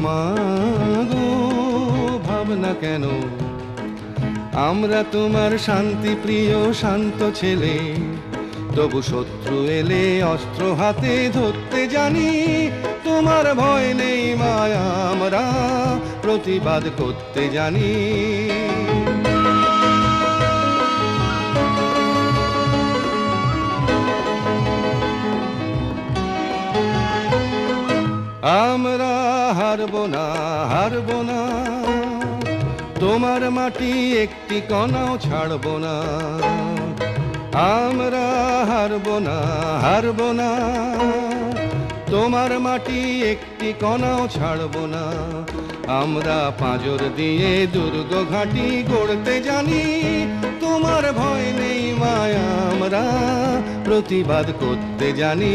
মাগো ভাবনা কেন, আমরা তোমার শান্তি প্রিয় শান্ত ছেলে, তবু শত্রু এলে অস্ত্র হাতে ধরতে জানি। তোমার ভয় নেই মায়া, আমরা প্রতিবাদ করতে জানি। আমরা হারবো না, হারবো না, তোমার মাটি একটি কণাও ছাড়বো না। আমরা হারবো না, হারবো না, তোমার মাটি একটি কণাও ছাড়বো না। আমরা পাঁজর দিয়ে দুর্গ ঘাঁটি গড়তে জানি। তোমার ভয় নেই মায়া, আমরা প্রতিবাদ করতে জানি।